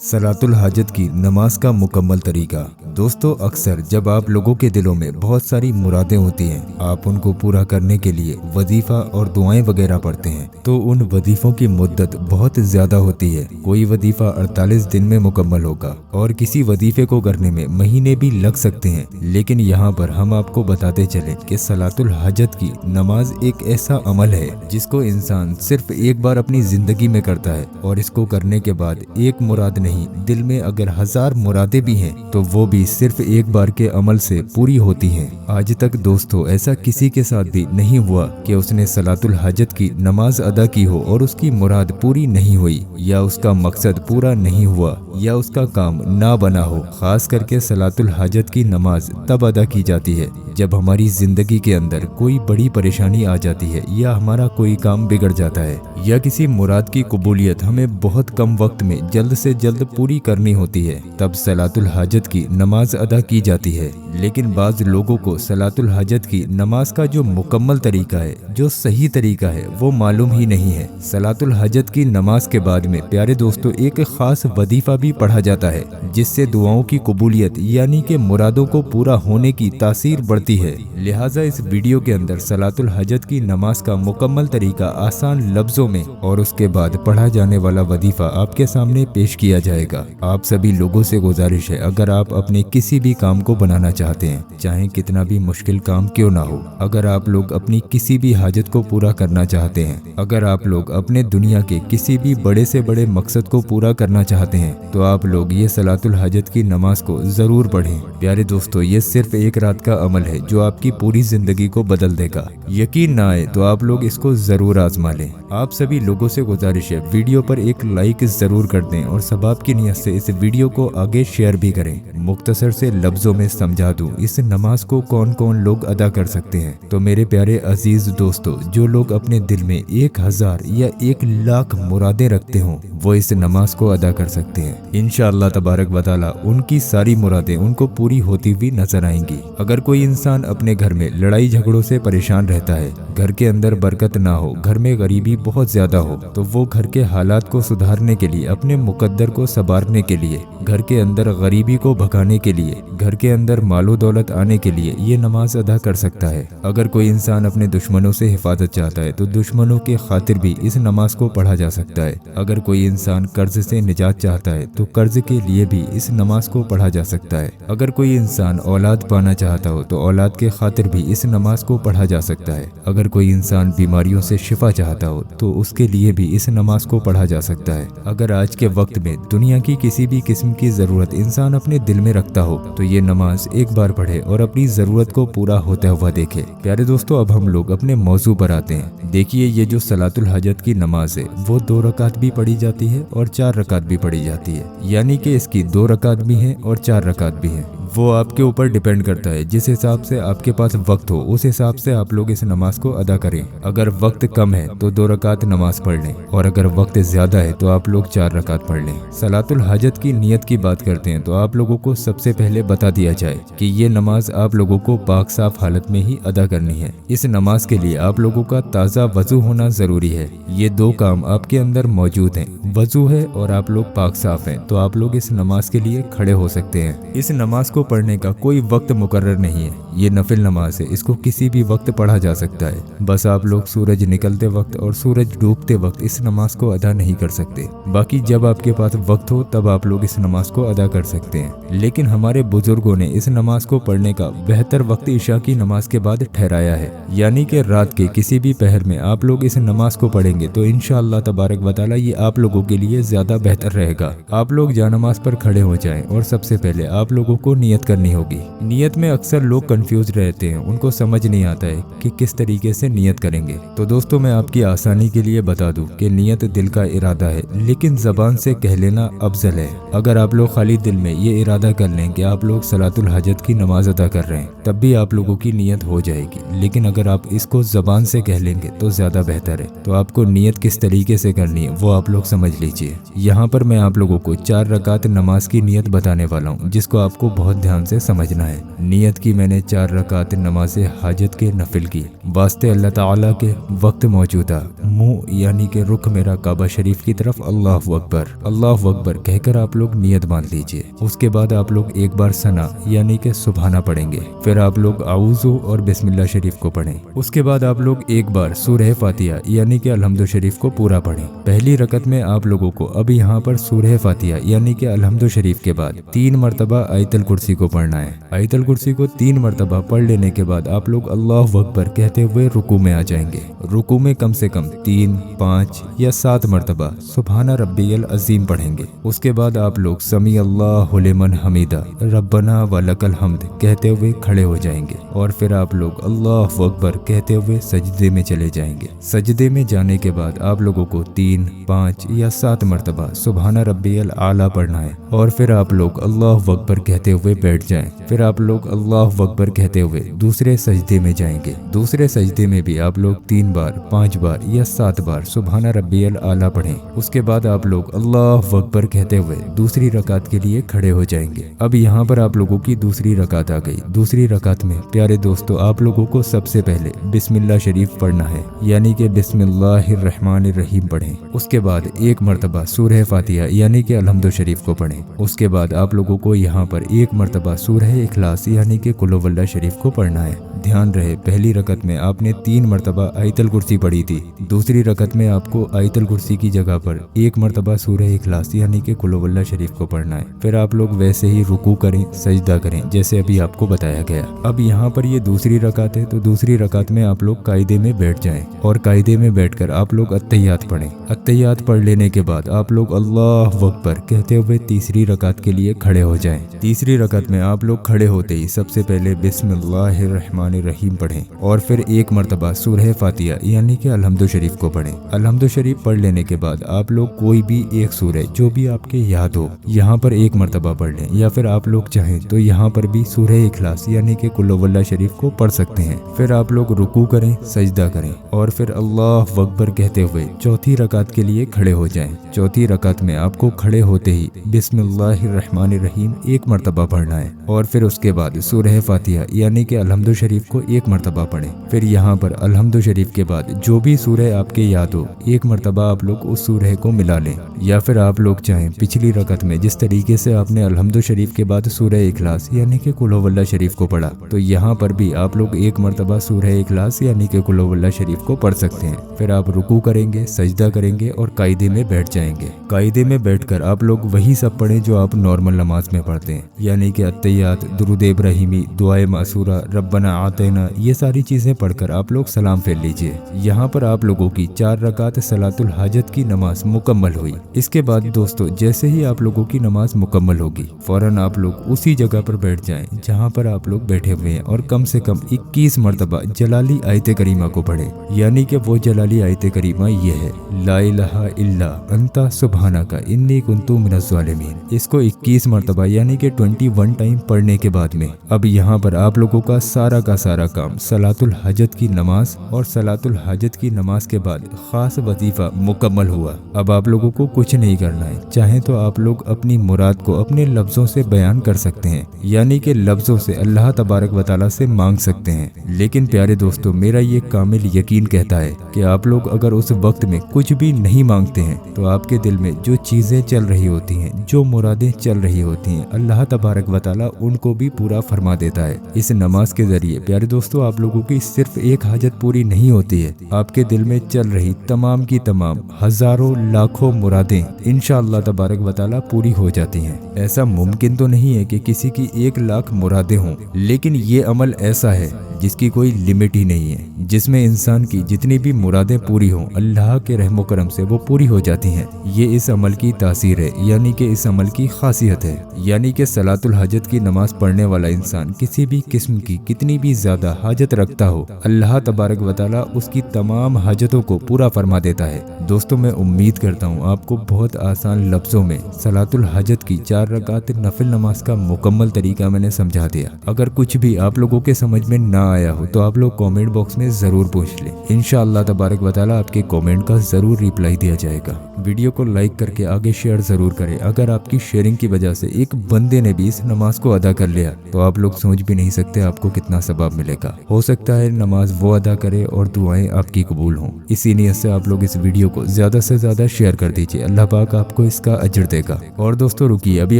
सलातुल हाजत की नमाज का मुकम्मल तरीका। दोस्तों, अक्सर जब आप लोगों के दिलों में बहुत सारी मुरादें होती हैं, आप उनको पूरा करने के लिए वजीफा और दुआएं वगैरह पढ़ते हैं, तो उन वजीफों की मुद्दत बहुत ज़्यादा होती है। कोई वजीफा 48 दिन में मुकम्मल होगा और किसी वजीफे को करने में महीने भी लग सकते हैं। लेकिन यहाँ पर हम आपको बताते चलें कि सलातुल हाजत की नमाज एक ऐसा अमल है जिसको इंसान सिर्फ एक बार अपनी ज़िंदगी में करता है, और इसको करने के बाद एक मुराद नहीं, दिल में अगर 1000 मुरादें भी हैं तो वो भी सिर्फ एक बार के अमल से पूरी होती हैं। आज तक दोस्तों ऐसा किसी के साथ भी नहीं हुआ कि उसने सलातुल हाजत की नमाज अदा की हो और उसकी मुराद पूरी नहीं हुई, या उसका मकसद पूरा नहीं हुआ, या उसका काम ना बना हो। खास करके सलातुल हाजत की नमाज तब अदा की जाती है जब हमारी जिंदगी के अंदर कोई बड़ी परेशानी आ जाती है, या हमारा कोई काम बिगड़ जाता है, या किसी मुराद की कबूलियत हमें बहुत कम वक्त में जल्द से जल्द पूरी करनी होती है, तब सलातुल हाजत की नमाज अदा की जाती है। लेकिन बाज लोगों को सलातुल हाजत की नमाज का जो मुकम्मल तरीका है, जो सही तरीका है, वो मालूम ही नहीं है। सलातुल हाजत की नमाज के बाद में प्यारे दोस्तों एक खास वजीफा भी पढ़ा जाता है, जिससे दुआओं की कबूलियत यानी कि मुरादों को पूरा होने की तासीर बढ़ती है। लिहाजा इस वीडियो के अंदर सलातुल हाजत की नमाज का मुकम्मल तरीका आसान लफ्जों में और उसके बाद पढ़ा जाने वाला वजीफा आपके सामने पेश किया जाएगा। आप सभी लोगों से गुजारिश है, अगर आप अपने किसी भी काम को बनाना चाहते हैं, चाहे कितना भी मुश्किल काम क्यों ना हो, अगर आप लोग अपनी किसी भी हाजत को पूरा करना चाहते हैं, अगर आप लोग अपने दुनिया के किसी भी बड़े से बड़े मकसद को पूरा करना चाहते हैं, तो आप लोग ये सलातुल हाजत की नमाज को जरूर पढ़ें। प्यारे दोस्तों, ये सिर्फ एक रात का अमल है जो आपकी पूरी जिंदगी को बदल देगा। यकीन ना आए तो आप लोग इसको जरूर आजमा लें। आप सभी लोगों से गुजारिश है, वीडियो पर एक लाइक जरूर कर दें और सबाब की नियत से इस वीडियो को आगे शेयर भी करें। मुख्तसर से लफ्जों में समझा दूं, इस नमाज को कौन कौन लोग अदा कर सकते हैं। तो मेरे प्यारे अजीज दोस्तों, जो लोग अपने दिल में 1000 या 1,00,000 मुरादें रखते हों, वो इस नमाज को अदा कर सकते हैं। इंशाअल्लाह तबारक व तआला उनकी सारी मुरादें उनको पूरी होती हुई नजर आएंगी। अगर कोई इंसान अपने घर में लड़ाई झगड़ों से परेशान रहता है, घर के अंदर बरकत ना हो, घर में गरीबी बहुत ज्यादा हो, तो वो घर के हालात को सुधारने के लिए, अपने मुकद्दर को संवारने के लिए, घर के अंदर गरीबी को भगाने के लिए, घर के अंदर मालो दौलत आने के लिए ये नमाज अदा कर सकता है। अगर कोई इंसान अपने दुश्मनों से हिफाजत चाहता है तो दुश्मनों के खातिर भी इस नमाज को पढ़ा जा सकता है। अगर कोई इंसान कर्ज से निजात चाहता है तो कर्ज के लिए भी इस नमाज को पढ़ा जा सकता है। अगर कोई इंसान औलाद पाना चाहता हो तो औलाद के खातिर भी इस नमाज को पढ़ा जा सकता है। अगर कोई इंसान बीमारियों से शिफा चाहता हो तो उसके लिए भी इस नमाज को पढ़ा जा सकता है। अगर आज के वक्त में दुनिया की किसी भी किस्म की जरूरत इंसान अपने दिल में रखता हो तो ये नमाज एक बार पढ़े और अपनी जरूरत को पूरा होता हुआ देखे। प्यारे दोस्तों, अब हम लोग अपने मौजू पर आते हैं। देखिए, ये जो सलातुल हाजत की नमाज है वो 2 रकात भी पढ़ी जाती है और 4 रकात भी पढ़ी जाती है, यानी कि इसकी 2 रकात भी हैं और 4 रकात भी हैं। वो आपके ऊपर डिपेंड करता है, जिस हिसाब से आपके पास वक्त हो उस हिसाब से आप लोग इस नमाज को अदा करें। अगर वक्त कम है तो 2 रकात नमाज पढ़ लें, और अगर वक्त ज्यादा है तो आप लोग 4 रकात पढ़ लें। सलातुल हाजत की नियत की बात करते हैं तो आप लोगों को सबसे पहले बता दिया जाए कि ये नमाज आप लोगों को पाक साफ हालत में ही अदा करनी है। इस नमाज के लिए आप लोगों का ताज़ा वजू होना जरूरी है। ये 2 काम आपके अंदर मौजूद हैं, वजू है और आप लोग पाक साफ हैं, तो आप लोग इस नमाज के लिए खड़े हो सकते हैं। इस नमाज को पढ़ने का कोई वक्त मुकर्रर नहीं है, ये नफिल नमाज है, इसको किसी भी वक्त पढ़ा जा सकता है। बस आप लोग सूरज निकलते वक्त और सूरज डूबते वक्त इस नमाज को अदा नहीं कर सकते। बाकी जब आपके पास वक्त हो तब आप लोग इस नमाज को अदा कर सकते हैं। लेकिन हमारे बुजुर्गों ने इस नमाज को पढ़ने का बेहतर वक्त ईशा की नमाज के बाद ठहराया है, यानी कि रात के किसी भी पहर में आप लोग इस नमाज को पढ़ेंगे तो इंशाअल्लाह तबारक व तआला ये आप लोगों के लिए ज्यादा बेहतर रहेगा। आप लोग जानमाज पर खड़े हो जाएं और सबसे पहले आप लोगों को नियत करनी होगी। नियत में अक्सर लोग कंफ्यूज रहते हैं, उनको समझ नहीं आता है कि किस तरीके से नियत करेंगे। तो दोस्तों, मैं आपकी आसानी के लिए बता दूं कि नियत दिल का इरादा है, लेकिन जबान से कह लेना अफजल है। अगर आप लोग खाली दिल में ये इरादा कर लें कि आप लोग सलातुल हाजत की नमाज अदा कर रहे हैं, तब भी आप लोगों की नियत हो जाएगी। लेकिन अगर आप इसको जबान से कह लेंगे तो ज्यादा बेहतर है। तो आपको नियत किस तरीके से करनी है वो आप लोग समझ लीजिए। यहाँ पर मैं आप लोगों को 4 रकात नमाज की नियत बताने वाला हूँ, जिसको आपको बहुत ध्यान से समझना है। नियत की मैंने 4 रकात नमाज हाजत के नफिल की। वास्ते अल्लाह ताला के वक्त मौजूदा मुंह यानी कि रुख मेरा काबा शरीफ की तरफ अल्लाहु अकबर कहकर आप लोग नियत बांध लीजिए। उसके बाद आप लोग एक बार सना यानी कि सुबहाना पढ़ेंगे। फिर आप लोग आऊज़ु और बिस्मिल्लाह शरीफ को पढ़ें। उसके बाद आप लोग एक बार सूरह फातिहा यानी कि अलहम्दु शरीफ को पूरा पढ़ें। पहली रकत में आप लोगों को अब यहाँ पर सूरह फातिहा यानी कि अलहम्दु शरीफ के बाद 3 मरतबा आयतल कुर्सी को पढ़ना है। आयतल कुर्सी को 3 मरतबा पढ़ लेने के बाद आप लोग अल्लाहु अकबर कहते हुए रुकू में आ जाएंगे। रुकू में कम से कम 3, 5 या 7 मरतबा सुबहाना रब्बियल अजीम पढ़ेंगे। उसके बाद आप लोग समी अल्लाहु लिमन हमीदा रब्बना व लकल हम्द कहते हुए खड़े हो जाएंगे और फिर आप लोग अल्लाहु अकबर कहते हुए सजदे में चले जाएंगे। सजदे में जाने के बाद आप लोगों को 3, 5 या 7 मरतबा सुबहाना रब्बियल आला पढ़ना है और फिर आप लोग अल्लाहु अकबर कहते हुए बैठ जाएं। फिर आप लोग अल्लाहु अकबर कहते हुए दूसरे सजदे में जाएंगे। दूसरे सजदे में भी आप लोग 3 बार, 5 बार या 7 बार सुबहाना रब्बियल आला पढ़ें। उसके बाद आप लोग अल्लाहु अकबर कहते हुए दूसरी रकात के लिए खड़े हो जाएंगे। अब यहाँ पर आप लोगों की दूसरी रकात आ गई। दूसरी रकात में प्यारे दोस्तों आप लोगों को सबसे पहले बिस्मिल्लाह शरीफ पढ़ना है यानी कि बिस्मिल्लाहिर्रहमानिर्रहीम पढ़ें। उसके बाद 1 मरतबा सूरह फातिहा यानी कि अलहम्दु शरीफ को पढ़ें। उसके बाद आप लोगों को यहाँ पर 1 मरतबा सूरह इखलास यानी कि कुल हुवल्लाह शरीफ को पढ़ना है। ध्यान रहे पहली रकत में आपने 3 मरतबा आयतल कुर्सी पढ़ी थी। दूसरी रकत में आपको आयतल कुर्सी की जगह पर 1 मरतबा सूरह इखलास यानी कि कुल हुवल्लाह शरीफ को पढ़ना है। फिर आप लोग वैसे ही रुकू करें, सजदा करें जैसे अभी आपको बताया गया। अब यहाँ पर ये दूसरी रकात है तो दूसरी रकात में आप लोग कायदे में बैठ जाएं और कायदे में बैठकर आप लोग अत्तहियात पढ़ें। अत्तहियात पढ़ लेने के बाद आप लोग अल्लाहु अकबर कहते हुए तीसरी रकात के लिए खड़े हो जाएं। तीसरी रकात में आप लोग खड़े होते ही सबसे पहले बिस्मिल्लाहिर्रहमानिर्रहीम पढ़ें और फिर 1 मरतबा सूरह फातिहा यानी कि अलहम्दु शरीफ को पढ़ें। अलहम्दु शरीफ पढ़ लेने के बाद आप लोग कोई भी एक सूरह जो भी आपके याद हो यहाँ पर 1 मरतबा पढ़ लें या फिर आप लोग चाहें तो यहाँ पर भी सूरह इखलास यानी कि कुल हुवल्लाह शरीफ को पढ़ सकते हैं। फिर आप लोग रुकू करें, सजदा करें और फिर अल्लाहु अकबर कहते हुए चौथी रकात के लिए खड़े हो जाएं। चौथी रकात में आपको खड़े होते ही बिस्मिल्लाहिर्रहमानिर्रहीम 1 मरतबा पढ़ना है और फिर उसके बाद सूरह फातिहा यानी कि अलहम्दु शरीफ को 1 मरतबा पढ़ें। फिर यहाँ पर अलहम्दु शरीफ के बाद जो भी सूरह आपके याद हो 1 मरतबा आप लोग उस सूरह को मिला लें या फिर आप लोग चाहें पिछली रकत में जिस तरीके से आपने अलहम्दु शरीफ के बाद सूरह इखलास यानी कि कुल हुवल्लाह शरीफ को पढ़ा तो यहाँ पर भी आप लोग 1 मरतबा सूरह इखलास यानी कि कुल हुवल्लाह शरीफ को पढ़ सकते हैं। फिर आप रुकू करेंगे, सजदा करेंगे और कायदे में बैठ जाएंगे। कायदे में बैठकर आप लोग वही सब पढ़ें जो आप नॉर्मल नमाज में पढ़ते हैं यानी कि अत्तहियात, दुरूद इब्राहिमी, दुआए मासूरा, रब्बना आतेना, ये सारी चीजें पढ़कर आप लोग सलाम फेर लीजिए। यहाँ पर आप लोगों की 4 रकात सलातुल हाजत की नमाज मुकम्मल हुई। इसके बाद दोस्तों जैसे ही आप लोगों की नमाज मुकम्मल होगी फौरन आप लोग उसी जगह पर बैठ जाएं जहाँ पर आप लोग बैठे हुए हैं और कम से कम 21 मरतबा जलाली आयत करीमा को पढ़ें यानी कि वो जलाली आयत करीमा ये है ला इलाहा इल्ला अंता सुब्हानका इन्नी कुन्तु मिनज़ ज़ालिमीन। इसको 21 मरतबा यानी कि 21 टाइम पढ़ने के बाद में अब यहाँ पर आप लोगों का सारा काम सलातुल हाजत की नमाज और सलातुल हाजत की नमाज के बाद खास वजीफा मुकम्मल हुआ। अब आप लोगों को कुछ नहीं करना है, चाहे तो आप लोग अपनी मुराद को अपने लफ्जों से बयान कर सकते हैं यानी कि लफ्जों से अल्लाह तबारक व तआला से मांग सकते हैं। लेकिन प्यारे दोस्तों मेरा ये कामिल यकीन कहता है कि आप लोग अगर उस वक्त में कुछ भी नहीं मांगते हैं तो आपके दिल में जो चीजें चल रही होती हैं, जो मुरादें चल रही होती हैं, अल्लाह तबारक व तआला उनको भी पूरा फरमा देता है। इस नमाज के जरिए प्यारे दोस्तों आप लोगों की सिर्फ एक हाजत पूरी नहीं होती है, आपके दिल में चल रही तमाम की तमाम हजारों लाखों मुरादें इंशाअल्लाह तबारक व तआला पूरी हो जाती हैं। ऐसा मुमकिन तो नहीं है कि किसी की 1 लाख मुरादें हों, लेकिन ये अमल ऐसा है जिसकी कोई लिमिट ही नहीं है, जिसमें इंसान की जितनी भी मुरादें पूरी हों अल्लाह के रहमो करम से वो पूरी हो जाती हैं। ये इस अमल की तासीर है यानी कि इस अमल की खासियत है। यानी कि सलातुल हाजत की नमाज पढ़ने वाला इंसान किसी भी किस्म की कितनी भी ज्यादा हाजत रखता हो अल्लाह तबारक व तआला उसकी तमाम हाजतों को पूरा फरमा देता है। दोस्तों मैं उम्मीद करता हूँ आपको बहुत आसान लफ्जों में सलातुल हाजत की 4 रकात नफिल नमाज का मुकम्मल तरीका मैंने समझा दिया। अगर कुछ भी आप लोगों के समझ में ना आया हो तो आप लोग कमेंट बॉक्स में जरूर पूछ लें, इंशाअल्लाह तबारक व तआला आपके कमेंट का जरूर रिप्लाई दिया जाएगा। वीडियो को लाइक करके आगे शेयर जरूर करें। अगर आपकी शेयरिंग की वजह से एक बंदे ने भी इस नमाज को अदा कर लिया तो आप लोग सोच भी नहीं सकते आपको कितना सवाब मिलेगा। हो सकता है नमाज वो अदा करे और दुआएं आपकी कबूल हों। इसी नीयत से आप लोग इस वीडियो को ज्यादा से ज्यादा शेयर कर दीजिए, अल्लाह पाक आपको इसका अजर देगा। और दोस्तों रुकिए, अभी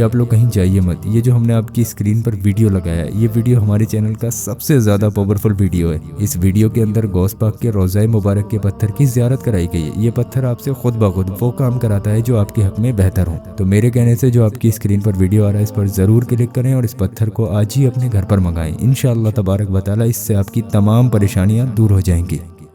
आप लोग कहीं जाइए मत। ये जो हमने आपकी स्क्रीन पर वीडियो लगाया है, ये वीडियो हमारे चैनल का सबसे ज्यादा पावरफुल वीडियो है। इस वीडियो के अंदर गौस पाक के रोज़ाए मुबारक के पत्थर की ज़ियारत कराई गई है। ये पत्थर आपसे खुद ब खुद वो काम कराता है जो आपके हक में बेहतर हो। तो मेरे कहने से जो आपकी स्क्रीन पर वीडियो आ रहा है, इस पर जरूर क्लिक करें और इस पत्थर को आज ही अपने घर पर मंगाएं। इंशाअल्लाह तबारक व तआला इससे आपकी तमाम परेशानियां दूर हो जाएंगी।